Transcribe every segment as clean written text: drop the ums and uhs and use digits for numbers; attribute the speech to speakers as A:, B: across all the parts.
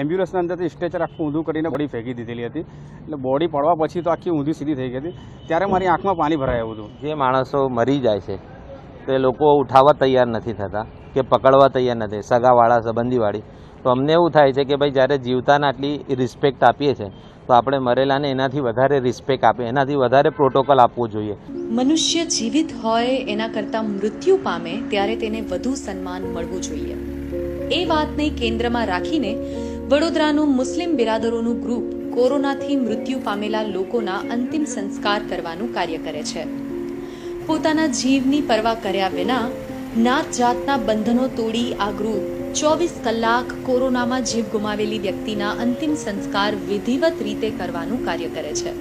A: એમ્બ્યુલન્સના અંદરથી સ્ટ્રેચર આખું ઊંધું કરીને બોડી ફેંકી દીધેલી હતી. એટલે બોડી પડવા પછી તો આખી ઊંધી સીધી થઈ ગઈ હતી. ત્યારે મારી આંખમાં પાણી ભરાઈ આવ્યું હતું.
B: જે માણસો મરી જાય છે તે લોકો ઉઠાવવા તૈયાર નથી થતા કે પકડવા તૈયાર નથી, સગાવાળા સંબંધીવાળી. તો અમને એવું થાય છે કે ભાઈ જ્યારે જીવતાને આટલી રિસ્પેક્ટ આપીએ છીએ તો આપણે મરેલાને એનાથી વધારે રિસ્પેક્ટ આપીએ, એનાથી વધારે પ્રોટોકોલ આપવો જોઈએ.
C: મનુષ્ય જીવિત હોય એના કરતાં મૃત્યુ પામે ત્યારે તેને વધુ સન્માન મળવું જોઈએ. એ વાતને કેન્દ્રમાં રાખીને વડોદરાનું મુસ્લિમ બિરાદરોનું ગ્રુપ કોરોનાથી મૃત્યુ પામેલા લોકોના અંતિમ સંસ્કાર કરવાનું કાર્ય કરે છે. પોતાના જીવની પરવા કર્યા વિના નાત જાતના બંધનો તોડી આ ગ્રુપ 24 કલાક કોરોનામાં જીવ ગુમાવેલી વ્યક્તિના અંતિમ સંસ્કાર વિધિવત રીતે કરવાનું કાર્ય કરે છે.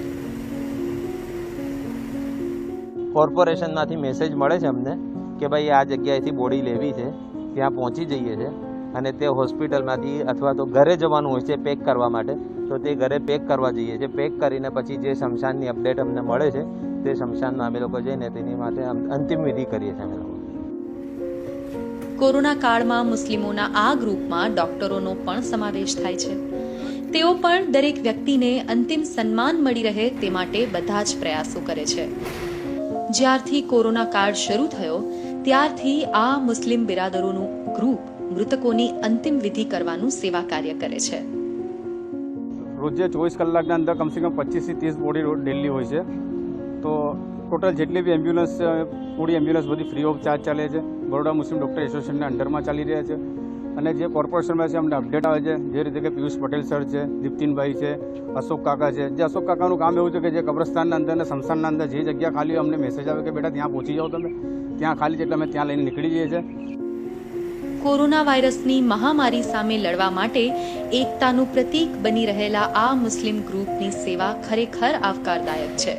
B: કોર્પોરેશનમાંથી મેસેજ મળે છે અમને કે ભાઈ આ જગ્યાએથી બોડી લેવી છે, ત્યાં પહોંચી જઈએ છે અને તે હોસ્પિટલમાંથી અથવા તો ઘરે જવાનું હોય છે પેક કરવા માટે, તો તે ઘરે પેક કરવા જઈએ છીએ. પેક કરીને પછી જે શમશાનની અપડેટ અમને મળે છે તે શમશાનમાં અમે લોકો જઈને તેની માટે અંતિમ વિધિ કરીએ છીએ અમે લોકો.
C: કોરોના કાળમાં મુસ્લિમોના આ ગ્રુપમાં ડોક્ટરોનો પણ સમાવેશ થાય છે. તેઓ પણ દરેક વ્યક્તિને અંતિમ સન્માન મળી રહે તે માટે બધા જ પ્રયાસો કરે છે. જ્યારથી કોરોના કાળ શરૂ થયો ત્યારથી આ મુસ્લિમ બિરાદરોનું ગ્રુપ મૃતકોની અંતિમ વિધિ કરવાનું સેવા કાર્ય કરે છે.
A: રોજે 24 કલાકના અંદર કમસે કમ 25 થી 30 બોડી ડેલી હોય છે. તો ટોટલ જેટલી બી એમ્બ્યુલન્સ પૂરી એમ્બ્યુલન્સ બધી ફ્રી ઓફ ચાર્જ ચાલે છે. બરોડા મુસ્લિમ ડૉક્ટર એસોસિએશનના અંડરમાં ચાલી રહ્યા છે. અને જે કોર્પોરેશનમાં છે અમને અપડેટ આવે છે, જે રીતે કે પિયુષ પટેલ સર છે, દીપ્તિનભાઈ છે, અશોક કાકા છે. જે અશોક કાકાનું કામ એવું છે કે જે કબ્રસ્તાનના અંદર અને શમશાનના અંદર જે જગ્યા ખાલી હોય અમને મેસેજ આવે કે બેટા ત્યાં પહોંચી જાઓ, તમે ત્યાં ખાલી છે એટલે અમે ત્યાં લઈને નીકળી જઈએ છીએ.
C: કોરોના વાયરસની મહામારી સામે લડવા માટે એકતાનું પ્રતીક બની રહેલા આ મુસ્લિમ ગ્રુપની સેવા ખરેખર આવકારદાયક છે.